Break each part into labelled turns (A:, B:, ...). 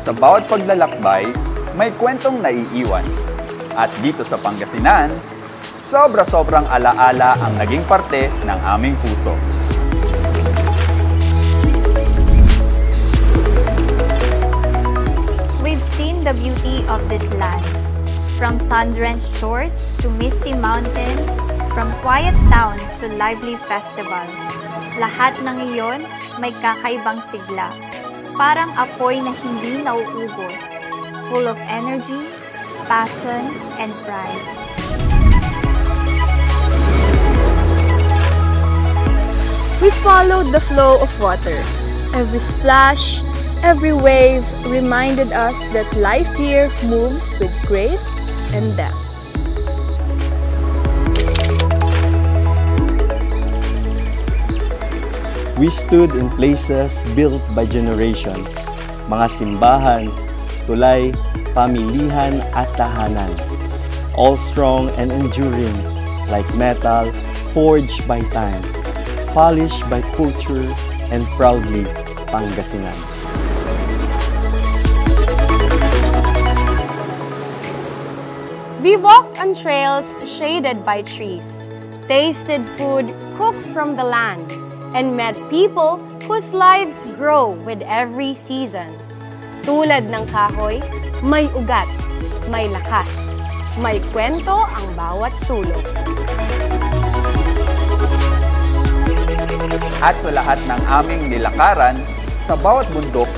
A: sa bawat paglalakbay, may kwentong naiiwan. At dito sa Pangasinan, sobra-sobrang alaala ang naging parte ng aming puso.
B: We've seen the beauty of this land. From sun-drenched shores to misty mountains, from quiet towns to lively festivals. Lahat ng iyon may kakaibang sigla. Parang apoy na hindi nauubos, full of energy, passion, and pride.
C: We followed the flow of water. Every splash, every wave reminded us that life here moves with grace and depth.
D: We stood in places built by generations, mga simbahan, tulay, pamilihan at tahanan, all strong and enduring like metal forged by time, polished by culture, and proudly Pangasinan.
E: We walked on trails shaded by trees, tasted food cooked from the land, and met people whose lives grow with every season. Tulad ng kahoy, may ugat, may lakas, may kwento ang bawat sulok.
A: At sa lahat ng aming nilakaran, sa bawat bundok,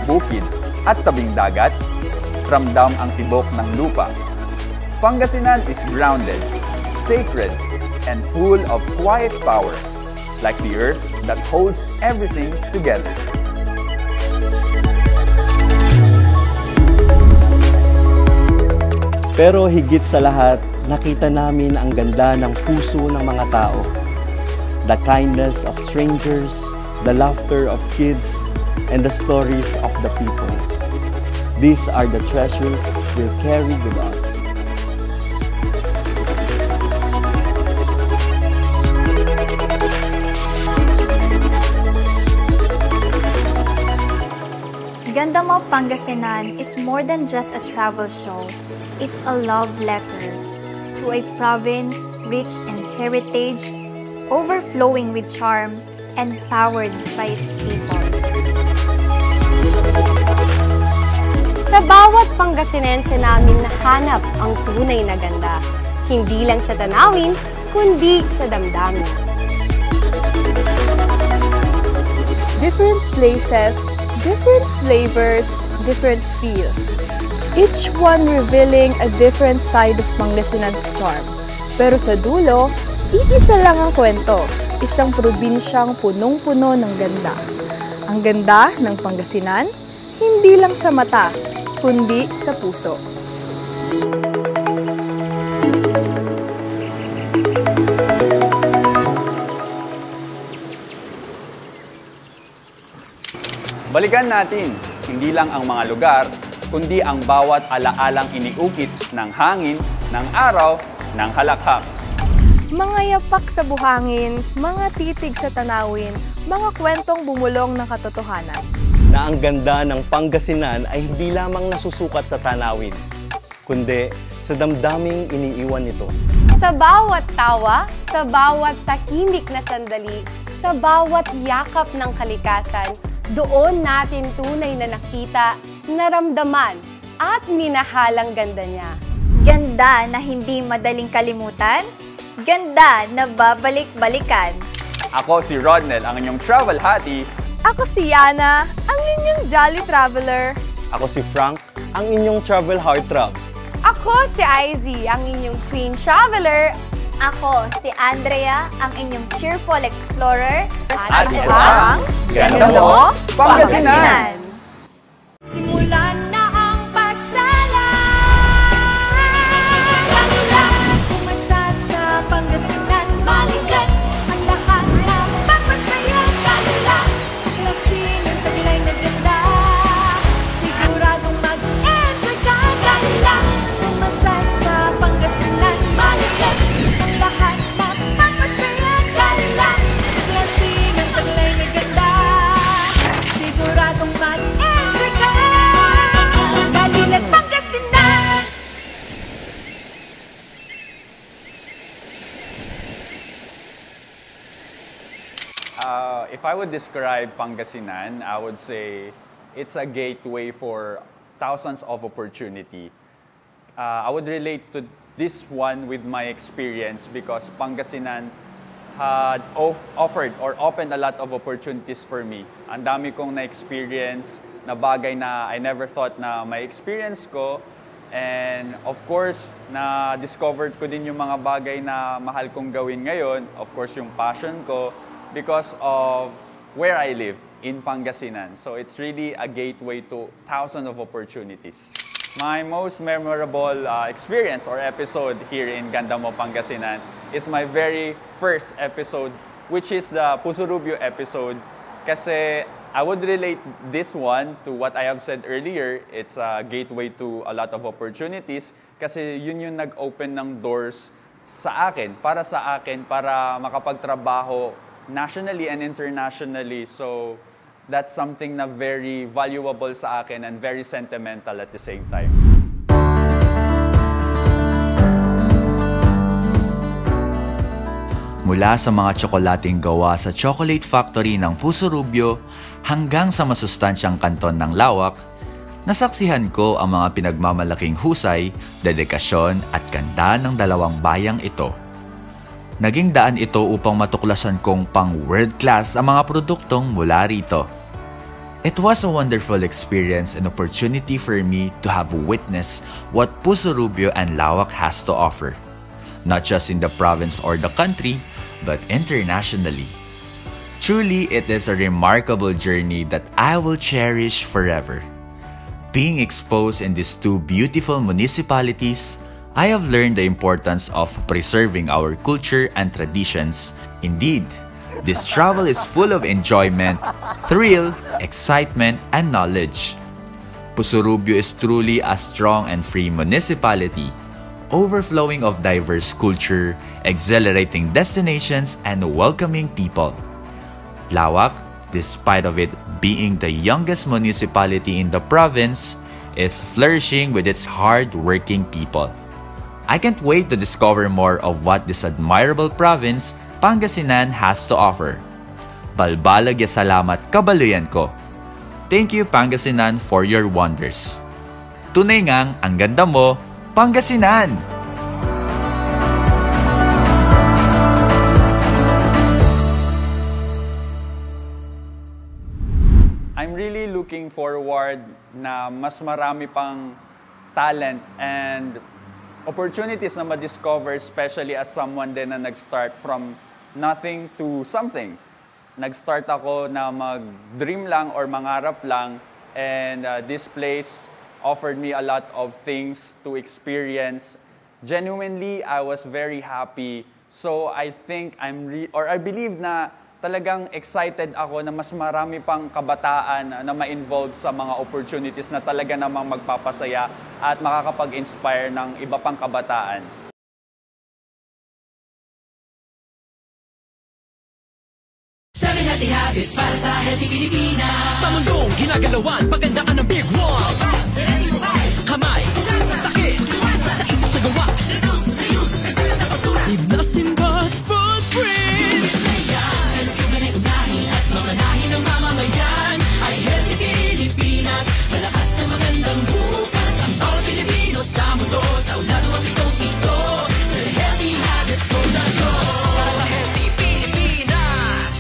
A: bukid at tabing dagat, ramdam ang tibok ng lupa. Pangasinan is grounded, sacred, and full of quiet power, like the earth that holds everything together.
D: Pero higit sa lahat, nakita namin ang ganda ng puso ng mga tao. The kindness of strangers, the laughter of kids, and the stories of the people. These are the treasures we'll carry with us.
B: Ganda Mo Pangasinan is more than just a travel show. It's a love letter to a province rich in heritage, overflowing with charm, and powered by its people.
E: Sa bawat Pangasinense namin nahanap ang tunay na ganda, hindi lang sa tanawin, kundi sa damdamin.
C: Different places, different flavors, different feels. Each one revealing a different side of Pangasinan's charm. Pero sa dulo, iisa lang ang kwento. Isang probinsyang punong-puno ng ganda. Ang ganda ng Pangasinan, hindi lang sa mata, kundi sa puso.
A: Balikan natin, hindi lang ang mga lugar, kundi ang bawat alaalang iniukit ng hangin, ng araw, ng halakhak.
C: Mga yapak sa buhangin, mga titig sa tanawin, mga kwentong bumulong ng katotohanan.
D: Na ang ganda ng Pangasinan ay hindi lamang nasusukat sa tanawin, kundi sa damdaming iniiwan nito.
E: Sa bawat tawa, sa bawat tahimik na sandali, sa bawat yakap ng kalikasan, doon natin tunay na nakita, naramdaman, at minahalang ganda niya.
B: Ganda na hindi madaling kalimutan, ganda na babalik-balikan.
A: Ako si Rodnel, ang inyong travel hati.
C: Ako si Yana, ang inyong jolly traveler.
D: Ako si Frank, ang inyong travel heartthrob.
E: Ako si Izzy, ang inyong twin traveler.
B: Ako si Andrea, ang inyong cheerful explorer.
A: At ito ang Ganda Mo Pangasinan!
F: Simulan na ang pasyalan. Lang-lang, pumasyal sa Pangasinan, balikan ang lahat na magpasaya. Lang-lang, klasin ang taglay na ganda. Siguradong mag-enjoy ka. Lang-lang, pumasyal sa Pangasinan, balikan ang lahat na magpasaya. Lang-lang, klasin ang taglay na ganda. Siguradong mag-enjoy ka.
A: If I would describe Pangasinan, I would say it's a gateway for thousands of opportunity. I would relate to this one with my experience because Pangasinan had offered or opened a lot of opportunities for me. Ang dami kong na-experience na bagay na I never thought na may experience ko. And of course, na-discovered ko din yung mga bagay na mahal kong gawin ngayon. Of course, yung passion ko because of where I live in Pangasinan. So it's really a gateway to thousands of opportunities. My most memorable experience or episode here in Ganda Mo, Pangasinan is my very first episode, which is the Puso Rubio episode. Kasi I would relate this one to what I have said earlier. It's a gateway to a lot of opportunities kasi yun yung nag-open ng doors sa akin, para makapagtrabaho nationally and internationally. So that's something na very valuable sa akin and very sentimental at the same time.
G: Mula sa mga tsokolating gawa sa Chocolate Factory ng Puso Rubio hanggang sa masustansyang kanton ng Lawak, nasaksihan ko ang mga pinagmamalaking husay, dedikasyon at ganda ng dalawang bayang ito. Naging daan ito upang matuklasan kong pang world class ang mga produktong mula rito. It was a wonderful experience and opportunity for me to have witnessed what Puso Rubio and Lawak has to offer, not just in the province or the country, but internationally. Truly, it is a remarkable journey that I will cherish forever. Being exposed in these two beautiful municipalities, I have learned the importance of preserving our culture and traditions. Indeed, this travel is full of enjoyment, thrill, excitement, and knowledge. Puso Rubio is truly a strong and free municipality, overflowing of diverse culture, exhilarating destinations, and welcoming people. Lawak, despite of it being the youngest municipality in the province, is flourishing with its hard-working people. I can't wait to discover more of what this admirable province, Pangasinan, has to offer. Balbalag ya salamat kabaluyan ko. Thank you, Pangasinan, for your wonders. Tunay ngang ang ganda mo, Pangasinan!
A: I'm really looking forward na mas marami pang talent and opportunities na ma-discover, especially as someone din na nag-start from nothing to something. Nag-start ako na mag-dream lang or mangarap lang, and this place offered me a lot of things to experience. Genuinely, I was very happy. So I think I believe na talagang excited ako na mas marami pang kabataan na ma-involve sa mga opportunities na talaga namang magpapasaya at makakapag-inspire ng iba pang kabataan.
F: Seven healthy habits para sa healthy Pilipinas. Sa mundong ginagalawan, pagandaan ng Big One. Kamay, sakit, sa isip sa gawa. Leave nothing but footprints. Kalusugan ay unahin at mamanahin ng mamamayan. Ay healthy Pilipinas, malakas sa magandang bukas. Ang bawat Pilipino sa mundo, sa ulado ang pitong ito. Sa healthy habits ko na to. Para sa healthy Pilipinas.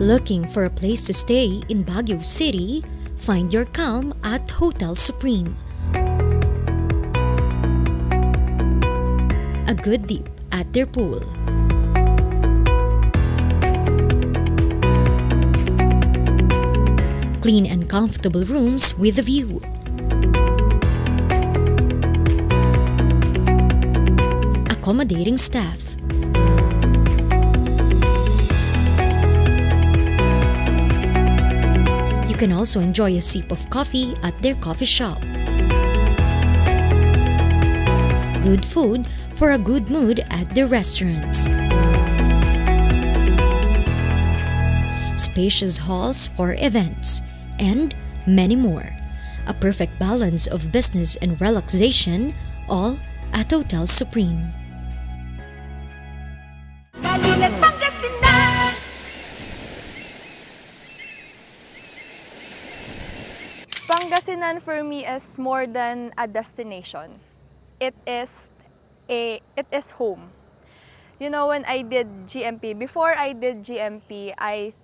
H: Looking for a place to stay in Baguio City? Find your calm at Hotel Supreme. A good dip at their pool. Clean and comfortable rooms with a view. Accommodating staff. You can also enjoy a sip of coffee at their coffee shop. Good food for a good mood at their restaurants. Spacious halls for events, and many more. A perfect balance of business and relaxation, all at Hotel Supreme.
C: Pangasinan for me is more than a destination. It is home. You know, when I did GMP, before I did GMP, I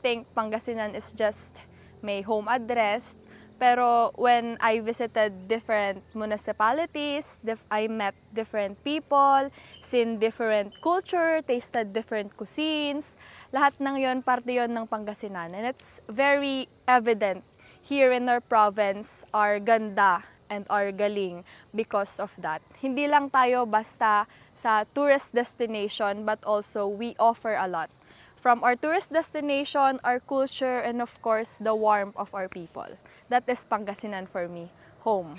C: think Pangasinan is just my home address. Pero when I visited different municipalities, I met different people, seen different culture, tasted different cuisines. Lahat ng yon, parte yon ng Pangasinan. And it's very evident here in our province, our ganda and our galing because of that. Hindi lang tayo basta sa tourist destination, but also we offer a lot. From our tourist destination, our culture, and of course, the warmth of our people. That is Pangasinan for me, home.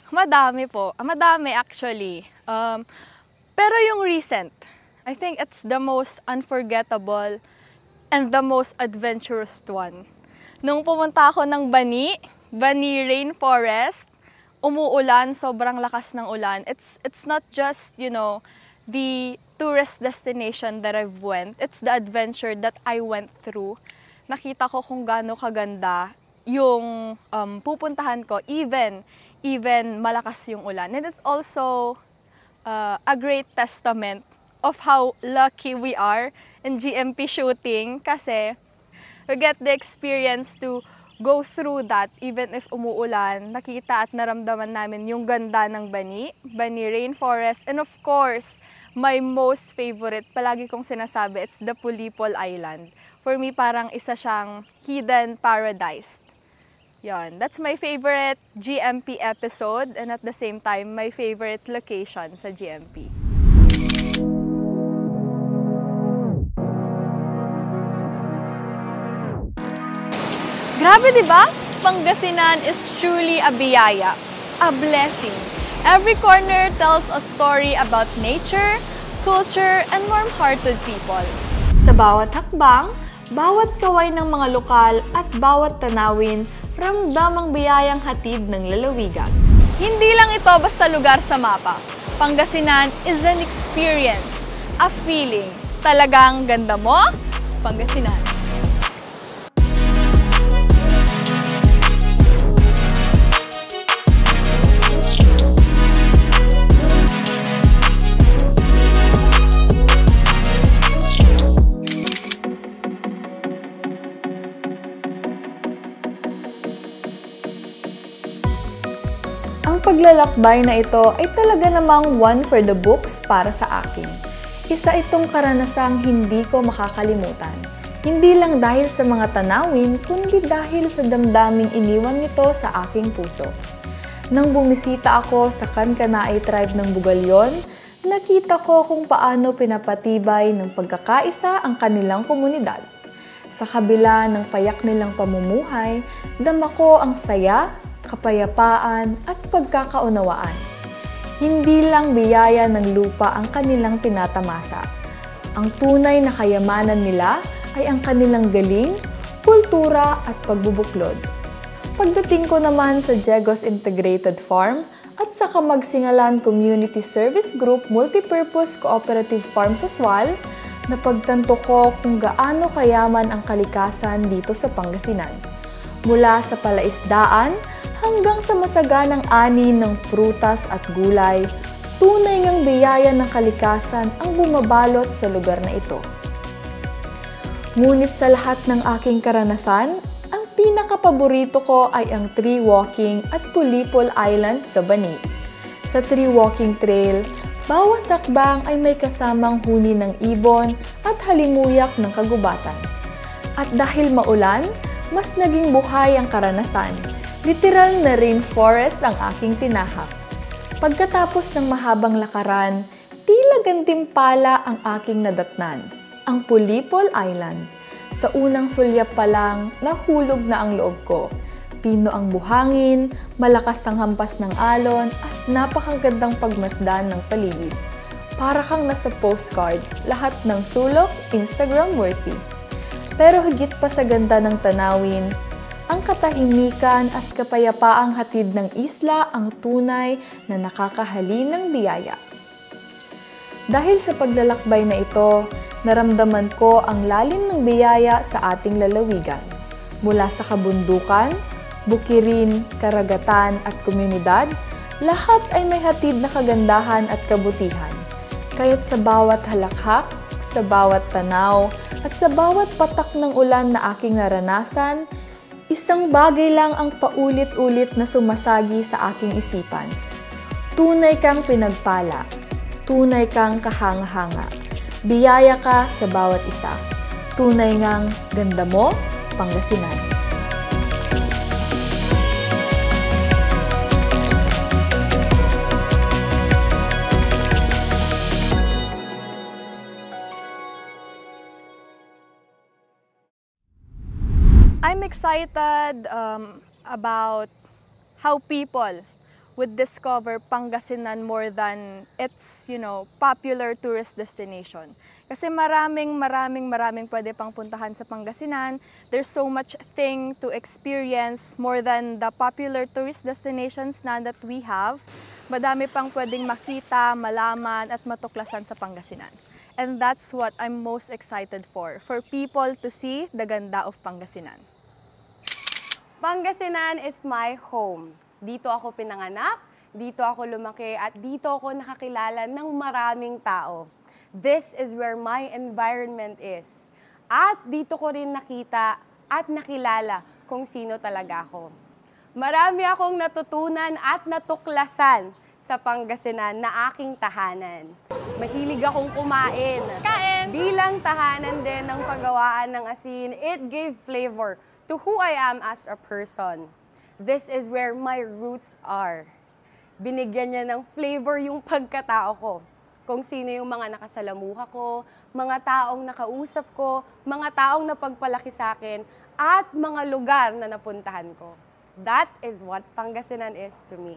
C: Madami po. Madami actually. Pero yung recent, I think it's the most unforgettable and the most adventurous one. Nung pumunta ako ng Bani Rainforest, umuulan, sobrang lakas ng ulan. It's not just, you know, the tourist destination that I've went. It's the adventure that I went through. Nakita ko kung gaano kaganda yung pupuntahan ko, even malakas yung ulan. And it's also a great testament of how lucky we are in GMP shooting kasi we get the experience to go through that even if umuulan. Nakita at naramdaman namin yung ganda ng Bani Rainforest, and of course, my most favorite, palagi kong sinasabi, it's the Pulipol Island. For me, parang isa siyang hidden paradise. Yon, that's my favorite GMP episode, and at the same time, my favorite location sa GMP. Grabe, di ba? Pangasinan is truly a biyaya, a blessing. Every corner tells a story about nature, culture, and warm-hearted people. Sa bawat hakbang, bawat kaway ng mga lokal at bawat tanawin, ramdam ang biyayang hatid ng lalawigan. Hindi lang ito basta lugar sa mapa. Pangasinan is an experience, a feeling. Talagang ganda mo, Pangasinan. Ang paglalakbay na ito ay talaga namang one for the books para sa akin. Isa itong karanasang hindi ko makakalimutan. Hindi lang dahil sa mga tanawin, kundi dahil sa damdaming iniwan nito sa aking puso. Nang bumisita ako sa Kankanaey tribe ng Bugalyon, nakita ko kung paano pinapatibay ng pagkakaisa ang kanilang komunidad. Sa kabila ng payak nilang pamumuhay, dama ko ang saya, kapayapaan at pagkakaunawaan. Hindi lang biyaya ng lupa ang kanilang tinatamasa. Ang tunay na kayamanan nila ay ang kanilang galing, kultura at pagbubuklod. Pagdating ko naman sa Jegos Integrated Farm at sa Kamagsingalan Community Service Group Multipurpose Cooperative Farm sa Sual, napagtanto ko kung gaano kayaman ang kalikasan dito sa Pangasinan. Mula sa palaisdaan hanggang sa masaganang ani ng prutas at gulay, tunay ngang biyaya ng kalikasan ang bumabalot sa lugar na ito. Ngunit sa lahat ng aking karanasan, ang pinakapaborito ko ay ang tree walking at Pulipol Island sa Bani. Sa tree walking trail, bawat hakbang ay may kasamang huni ng ibon at halimuyak ng kagubatan. At dahil maulan, mas naging buhay ang karanasan. Literal na rainforest ang aking tinahak. Pagkatapos ng mahabang lakaran, tila gantimpala ang aking nadatnan, ang Pulipol Island. Sa unang sulyap pa lang, nahulog na ang loob ko. Pino ang buhangin, malakas ang hampas ng alon, at napakagandang pagmasdan ng paligid. Para kang nasa postcard, lahat ng sulok, Instagram-worthy. Pero higit pa sa ganda ng tanawin, ang katahimikan at kapayapaang hatid ng isla ang tunay na nakakahalinang biyaya. Dahil sa paglalakbay na ito, naramdaman ko ang lalim ng biyaya sa ating lalawigan. Mula sa kabundukan, bukirin, karagatan at komunidad, lahat ay may hatid na kagandahan at kabutihan. Kaya't sa bawat halakhak, sa bawat tanaw, at sa bawat patak ng ulan na aking naranasan, isang bagay lang ang paulit-ulit na sumasagi sa aking isipan. Tunay kang pinagpala, tunay kang kahanga-hanga. Biyaya ka sa bawat isa. Tunay ngang ganda mo, Pangasinan.
I: I'm excited about how people would discover Pangasinan more than its, popular tourist destination. Kasi maraming pwede pang puntahan sa Pangasinan. There's so much thing to experience more than the popular tourist destinations na that we have. Madami pang pwedeng makita, malaman at matuklasan sa Pangasinan. And that's what I'm most excited for people to see the ganda of Pangasinan.
E: Pangasinan is my home. Dito ako pinanganak, dito ako lumaki, at dito ako nakakilala ng maraming tao. This is where my environment is. At dito ko rin nakita at nakilala kung sino talaga ako. Marami akong natutunan at natuklasan sa Pangasinan na aking tahanan. Mahilig akong kumain.
I: Kain!
E: Bilang tahanan din ng paggawaan ng asin, it gave flavor to who I am as a person. This is where my roots are. Binigyan niya ng flavor yung pagkatao ko. Kung sino yung mga nakasalamuha ko, mga taong nakausap ko, mga taong napagpalaki sa akin, at mga lugar na napuntahan ko. That is what Pangasinan is to me.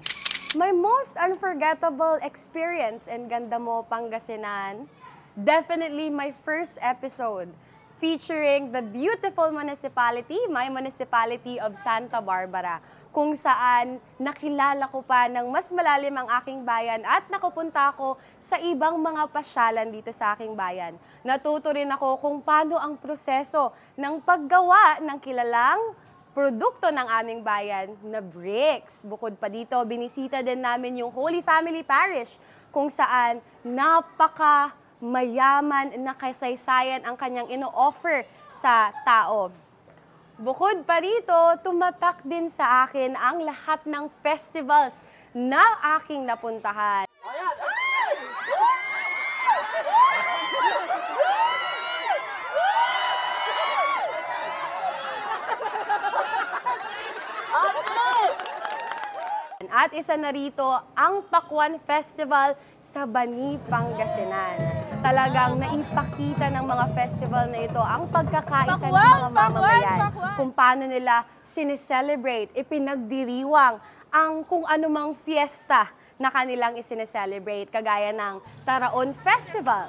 E: My most unforgettable experience in Ganda Mo, Pangasinan, definitely my first episode featuring the beautiful municipality, my municipality of Santa Barbara, kung saan nakilala ko pa ng mas malalim ang aking bayan at nakapunta ako sa ibang mga pasyalan dito sa aking bayan. Natuto rin ako kung paano ang proseso ng paggawa ng kilalang produkto ng aming bayan na bricks. Bukod pa dito, binisita din namin yung Holy Family Parish kung saan mayaman na kasaysayan ang kanyang ino-offer sa tao. Bukod pa rito, tumatak din sa akin ang lahat ng festivals na aking napuntahan. At isa na rito ang Pakwan Festival sa Bani, Pangasinan. Talagang naipakita ng mga festival na ito ang pagkakaisa ng mga mamamayan. Kung paano nila sineselebrate, ipinagdiriwang ang kung anumang fiesta na kanilang isineselebrate. Kagaya ng Taraon Festival,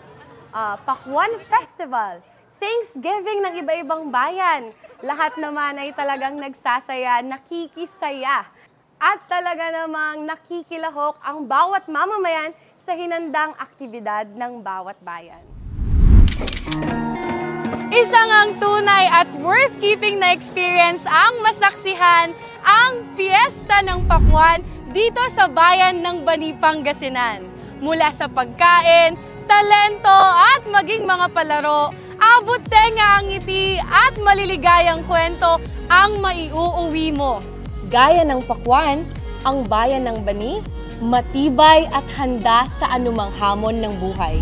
E: Pakwan Festival, Thanksgiving ng iba-ibang bayan. Lahat naman ay talagang nagsasaya, nakikisaya. At talaga namang nakikilahok ang bawat mamamayan sa hinandang aktibidad ng bawat bayan. Isang ang tunay at worth keeping na experience ang masaksihan ang Fiesta ng Pakwan dito sa bayan ng Bani, Pangasinan. Mula sa pagkain, talento at maging mga palaro, abot tenga ang ngiti at maliligayang kwento ang maiuuwi mo. Gaya ng Pakwan, ang bayan ng Bani, matibay at handa sa anumang hamon ng buhay.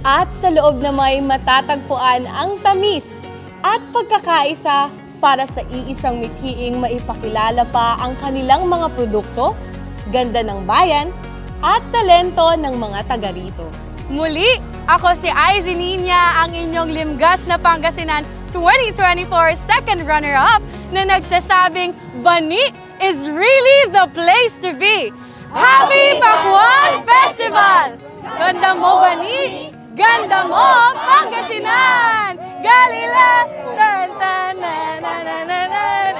E: At sa loob na may matatagpuan ang tamis at pagkakaisa para sa iisang mithiing maipakilala pa ang kanilang mga produkto, ganda ng bayan, at talento ng mga taga rito. Muli, ako si Izzy Nina, ang inyong limgas na Pangasinan 2024 second runner-up na nagsasabing Bani is really the place to be. Happy Pakwan Festival! Ganda mo, Bani! Ganda mo, Pangasinan! Galila! Tan tan nan nan nan nan.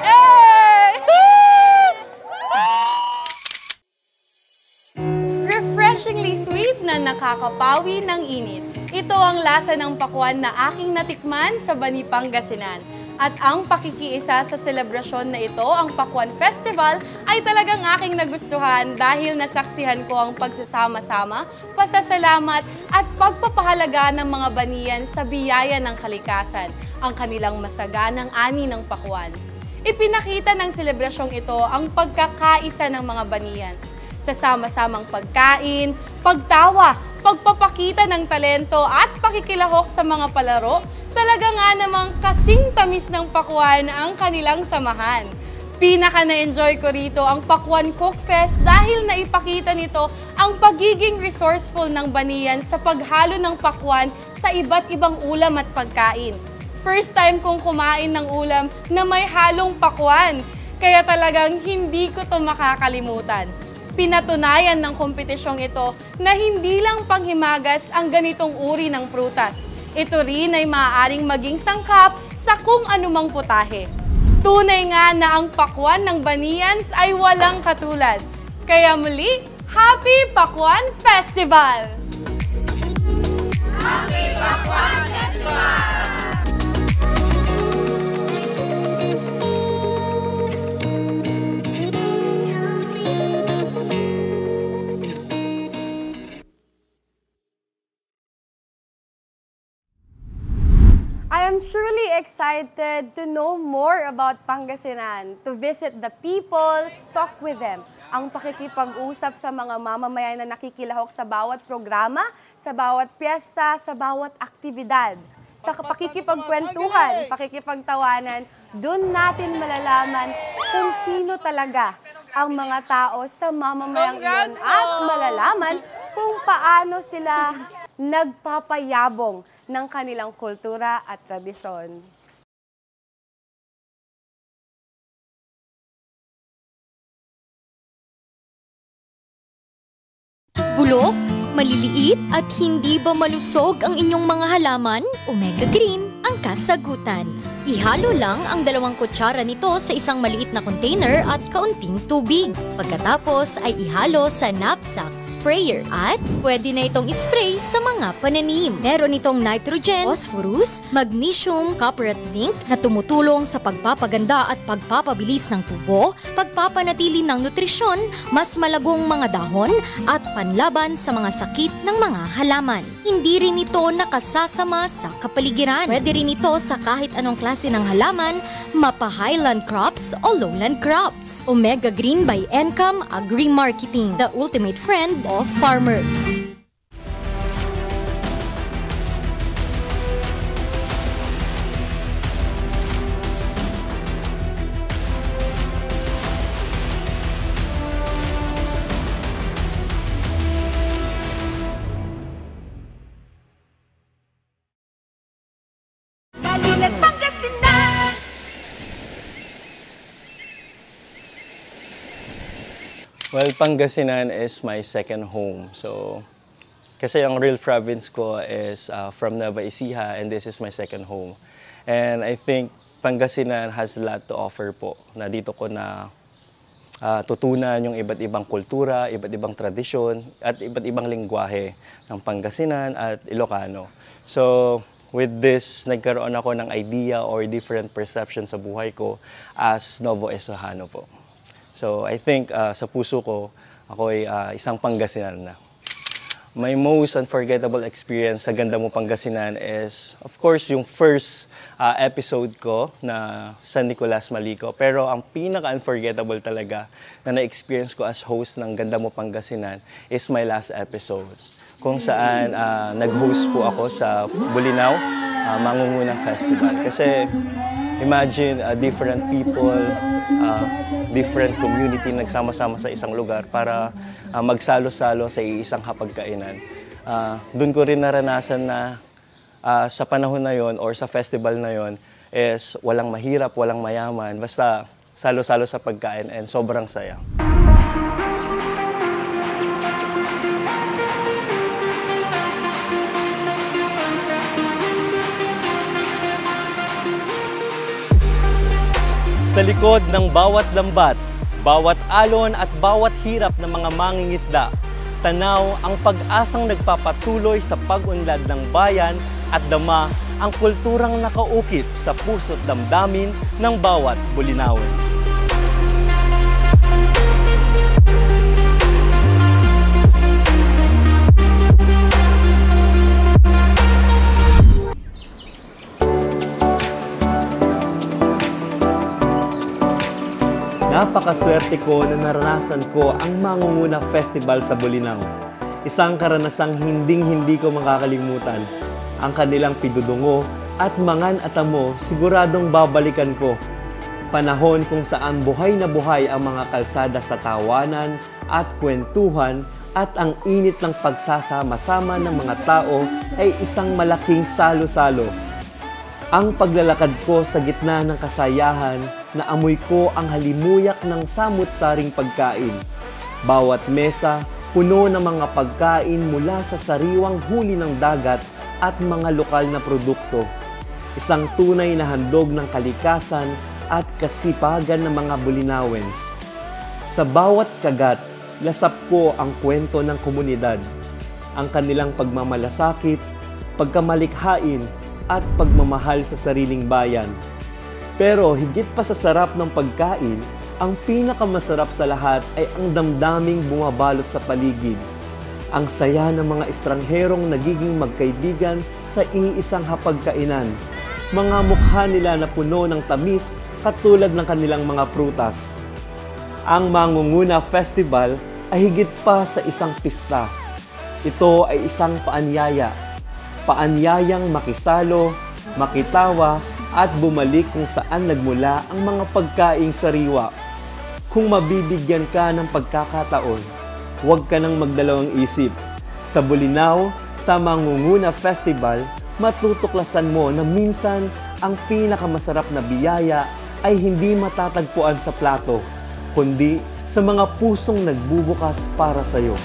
E: Refreshingly sweet na nakakapawi ng init. Ito ang lasa ng pakwan na aking natikman sa Bani, Pangasinan. At ang pakikiisa sa selebrasyon na ito, ang Pakuan Festival, ay talagang aking nagustuhan dahil nasaksihan ko ang pagsasama-sama, pasasalamat at pagpapahalaga ng mga baniyan sa biyaya ng kalikasan, ang kanilang masaganang ani ng Pakuan. Ipinakita ng selebrasyong ito ang pagkakaisa ng mga baniyans sa sama-samang pagkain, pagtawa, pagpapakita ng talento at pakikilahok sa mga palaro. Talaga nga namang kasing tamis ng Pakuan ang kanilang samahan. Pinaka na-enjoy ko rito ang Pakuan Cook Fest dahil naipakita nito ang pagiging resourceful ng baniyan sa paghalo ng Pakuan sa iba't ibang ulam at pagkain. First time kong kumain ng ulam na may halong Pakuan, kaya talagang hindi ko to makakalimutan. Pinatunayan ng kompetisyong ito na hindi lang panghimagas ang ganitong uri ng prutas. Ito rin ay maaaring maging sangkap sa kung anumang putahe. Tunay nga na ang Pakuan ng Baniyans ay walang katulad. Kaya muli, Happy Pakuan Festival! Happy Pakuan Festival! I am truly excited to know more about Pangasinan, to visit the people, talk with them. Ang pakikipag-usap sa mga mamamayan na nakikilahok sa bawat programa, sa bawat piyesta, sa bawat aktibidad. Sa pakikipagkwentuhan, pakikipagtawanan, doon natin malalaman kung sino talaga ang mga tao sa mamamayang iyon at malalaman kung paano sila nagpapayabong ng kanilang kultura at tradisyon.
H: Bulok, maliliit at hindi ba malusog ang inyong mga halaman? Omega Green ang kasagutan. Ihalo lang ang 2 kutsara nito sa isang maliit na container at kaunting tubig. Pagkatapos ay ihalo sa knapsack sprayer at pwede na itong spray sa mga pananim. Meron itong nitrogen, phosphorus, magnesium, copper at zinc na tumutulong sa pagpapaganda at pagpapabilis ng tubo, pagpapanatili ng nutrisyon, mas malagong mga dahon at panlaban sa mga sakit ng mga halaman. Hindi rin ito nakasasama sa kapaligiran. Pwede rin ito sa kahit anong klase ng halaman, mapa-highland crops o lowland crops. Omega Green by Encam Agri-Marketing, the ultimate friend of farmers.
D: Well, Pangasinan is my second home. So, kasi ang real province ko is from Nueva Ecija and this is my second home. And I think Pangasinan has a lot to offer po. Na dito ko na tutunan yung iba't ibang kultura, iba't ibang tradisyon, at iba't ibang lingwahe ng Pangasinan at Ilocano. So, with this, nagkaroon ako ng idea or different perception sa buhay ko as Novo Ecijano po. So, I think sa puso ko, ako ay isang Pangasinan na. My most unforgettable experience sa Ganda Mo Pangasinan is, of course, yung first episode ko na San Nicolas Malico. Pero ang pinaka-unforgettable talaga na na-experience ko as host ng Ganda Mo Pangasinan is my last episode. Kung saan nag-host po ako sa Bulinaw Mangunguna Festival. Kasi imagine different people, different community nagsama-sama sa isang lugar para magsalo-salo sa isang hapagkainan. Doon ko rin naranasan na sa panahon na yon or sa festival na yon is walang mahirap, walang mayaman, basta salo-salo sa pagkain and sobrang saya. Sa likod ng bawat lambat, bawat alon at bawat hirap ng mga mangingisda, tanaw ang pag-asang nagpapatuloy sa pag-unlad ng bayan at dama ang kulturang nakaukit sa puso't damdamin ng bawat Bolinawens. Napakaswerte ko na naranasan ko ang Mangunguna Festival sa Bolinao. Isang karanasang hinding-hindi ko makakalimutan. Ang kanilang pidudungo at mangan atamo siguradong babalikan ko. Panahon kung saan buhay na buhay ang mga kalsada sa tawanan at kwentuhan at ang init ng pagsasama-sama ng mga tao ay isang malaking salo-salo. Ang paglalakad ko sa gitna ng kasayahan, naamoy ko ang halimuyak ng samut-saring pagkain. Bawat mesa, puno ng mga pagkain mula sa sariwang huli ng dagat at mga lokal na produkto. Isang tunay na handog ng kalikasan at kasipagan ng mga Bolinawens. Sa bawat kagat, lasap ko ang kwento ng komunidad, ang kanilang pagmamalasakit, pagkamalikhain, at pagmamahal sa sariling bayan. Pero higit pa sa sarap ng pagkain, ang pinakamasarap sa lahat ay ang damdaming bumabalot sa paligid. Ang saya ng mga estrangherong nagiging magkaibigan sa iisang hapagkainan. Mga mukha nila na puno ng tamis katulad ng kanilang mga prutas. Ang Mangunguna Festival ay higit pa sa isang pista. Ito ay isang paanyaya. Paanyayang makisalo, makitawa, at bumalik kung saan nagmula ang mga pagkaing sariwa. Kung mabibigyan ka ng pagkakataon, huwag ka nang magdalawang isip. Sa Bolinao, sa Mangunguna Festival, matutuklasan mo na minsan ang pinakamasarap na biyaya ay hindi matatagpuan sa plato, kundi sa mga pusong nagbubukas para sa iyo.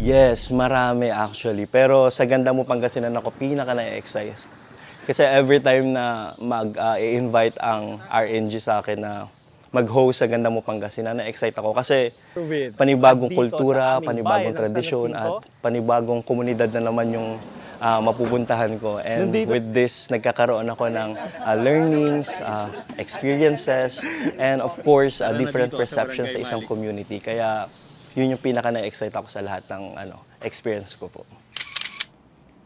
D: Yes, marami actually. Pero sa Ganda Mo Pangasinan ako pinaka na-excite. Kasi every time na mag-i-invite ang RNG sa akin na mag-host sa Ganda Mo Pangasinan, na-excite ako. Kasi panibagong kultura, panibagong tradisyon, at panibagong komunidad na naman yung mapupuntahan ko. And with this, nagkakaroon ako ng learnings, experiences, and of course, different perceptions sa isang community. Kaya yun yung pinaka na-excite ako sa lahat ng experience ko po.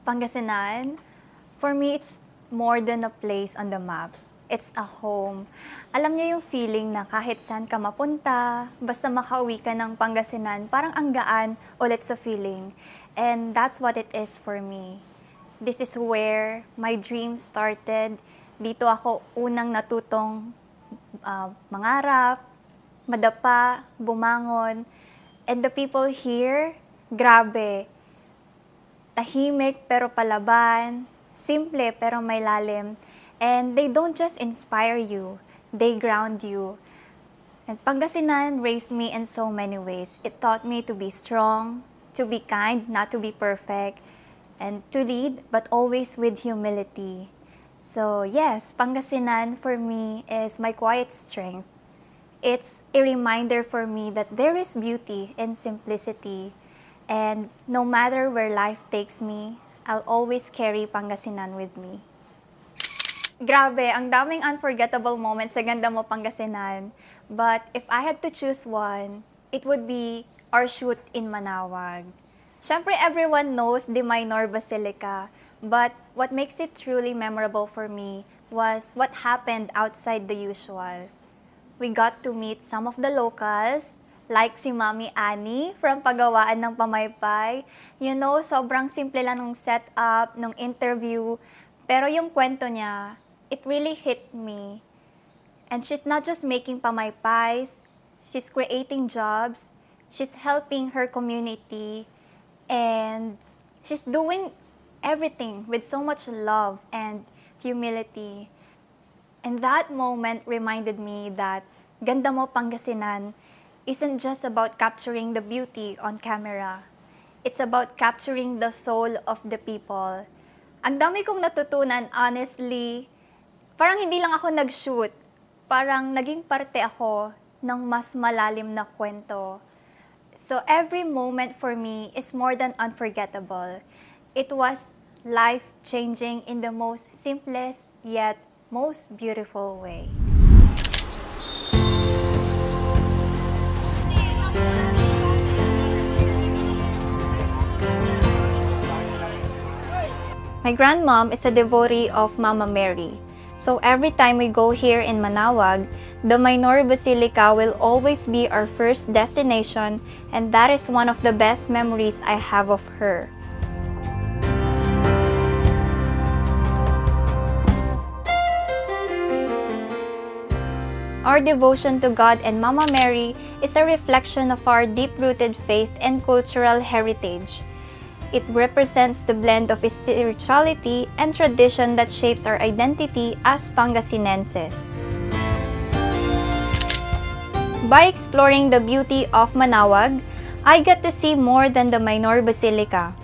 B: Pangasinan, for me, it's more than a place on the map. It's a home. Alam niyo yung feeling na kahit saan ka mapunta, basta makauwi ka ng Pangasinan, parang ang gaan ulit sa feeling. And that's what it is for me. This is where my dreams started. Dito ako unang natutong mangarap, madapa, bumangon. And the people here, grabe. Tahimik pero palaban, simple pero may lalim. And they don't just inspire you, they ground you. And Pangasinan raised me in so many ways. It taught me to be strong, to be kind, not to be perfect, and to lead, but always with humility. So yes, Pangasinan for me is my quiet strength. It's a reminder for me that there is beauty in simplicity. And no matter where life takes me, I'll always carry Pangasinan with me. Grabe, ang daming unforgettable moments sa Ganda Mo Pangasinan. But if I had to choose one, it would be our shoot in Manaoag. Siyempre, everyone knows the Minor Basilica. But what makes it truly memorable for me was what happened outside the usual. We got to meet some of the locals, like si Mami Annie from Pagawaan ng Pamaypay. You know, sobrang simple lang nung setup, nung interview. Pero yung kwento niya, it really hit me. And she's not just making pamaypays, she's creating jobs, she's helping her community, and she's doing everything with so much love and humility. And that moment reminded me that Ganda Mo Pangasinan isn't just about capturing the beauty on camera. It's about capturing the soul of the people. Ang dami kong natutunan, honestly. Parang hindi lang ako nag-shoot. Parang naging parte ako ng mas malalim na kwento. So every moment for me is more than unforgettable. It was life-changing in the most simplest yet most beautiful way. My grandmom is a devotee of Mama Mary. So every time we go here in Manaoag, the Minor Basilica will always be our first destination, and that is one of the best memories I have of her. Our devotion to God and Mama Mary is a reflection of our deep-rooted faith and cultural heritage. It represents the blend of spirituality and tradition that shapes our identity as Pangasinenses. By exploring the beauty of Manaoag, I get to see more than the Minor Basilica.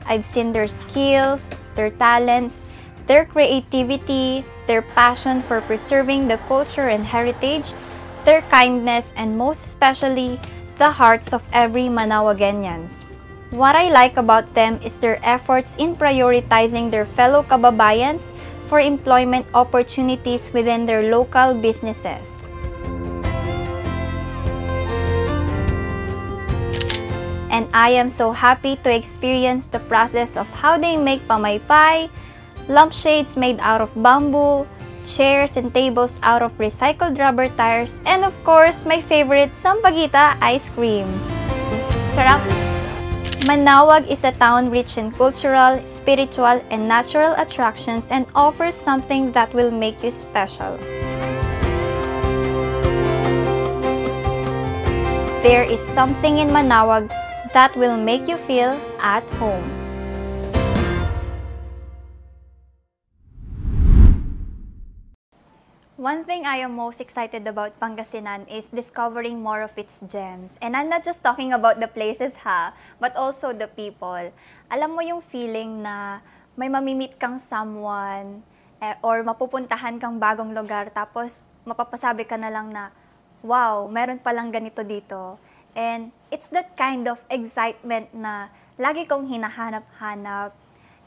B: I've seen their skills, their talents, their creativity, their passion for preserving the culture and heritage, their kindness, and most especially, the hearts of every Manaoagenyans. What I like about them is their efforts in prioritizing their fellow kababayans for employment opportunities within their local businesses. And I am so happy to experience the process of how they make pamaypay, lampshades made out of bamboo, chairs and tables out of recycled rubber tires, and of course, my favorite, sampaguita ice cream. Sarap! Manaoag is a town rich in cultural, spiritual, and natural attractions and offers something that will make you special. There is something in Manaoag that will make you feel at home. One thing I am most excited about Pangasinan is discovering more of its gems. And I'm not just talking about the places but also the people. Alam mo yung feeling na may mamimit kang someone or mapupuntahan kang bagong lugar tapos mapapasabi ka na lang na, wow, meron palang ganito dito. And it's that kind of excitement na lagi kong hinahanap-hanap.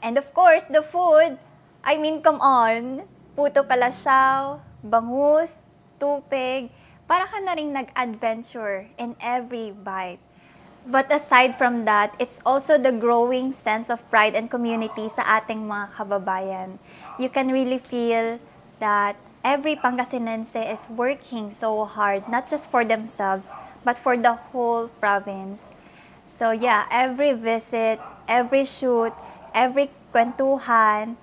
B: And of course, the food, I mean, come on, puto kalasaw, bangus, tupig, para ka na rin nag-adventure in every bite. But aside from that, it's also the growing sense of pride and community sa ating mga kababayan. You can really feel that every Pangasinense is working so hard, not just for themselves, but for the whole province. So yeah, every visit, every shoot, every kwentuhan,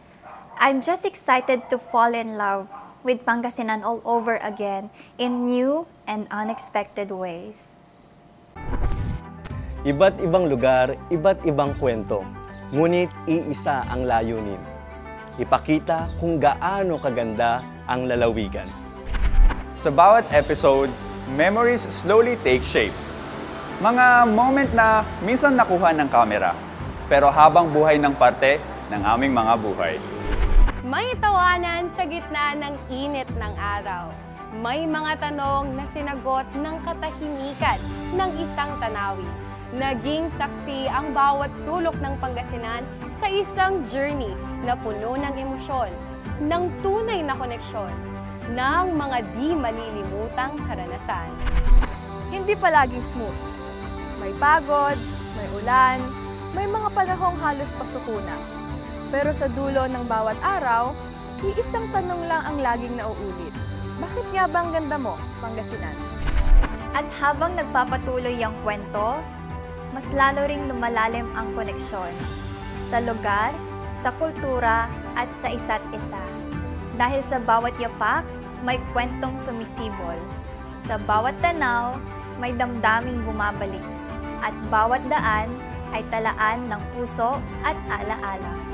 B: I'm just excited to fall in love with Pangasinan all over again in new and unexpected ways.
D: Iba't ibang lugar, iba't ibang kwento, ngunit iisa ang layunin. Ipakita kung gaano kaganda ang lalawigan.
A: Sa bawat episode, memories slowly take shape. Mga moment na minsan nakuha ng kamera, pero habang buhay ng parte ng aming mga buhay.
E: May tawanan sa gitna ng init ng araw. May mga tanong na sinagot ng katahimikan ng isang tanawi. Naging saksi ang bawat sulok ng Pangasinan sa isang journey na puno ng emosyon, ng tunay na koneksyon, ng mga di malilimutang karanasan.
I: Hindi palaging smooth. May pagod, may ulan, may mga panahong halos pasukuna. Pero sa dulo ng bawat araw, iisang tanong lang ang laging nauulit. Bakit nga ba ang ganda mo, Pangasinan?
B: At habang nagpapatuloy ang kwento, mas lalo ring lumalalim ang koneksyon sa lugar, sa kultura, at sa isa't isa. Dahil sa bawat yapak, may kwentong sumisibol. Sa bawat tanaw, may damdaming bumabalik. At bawat daan ay talaan ng puso at alaala.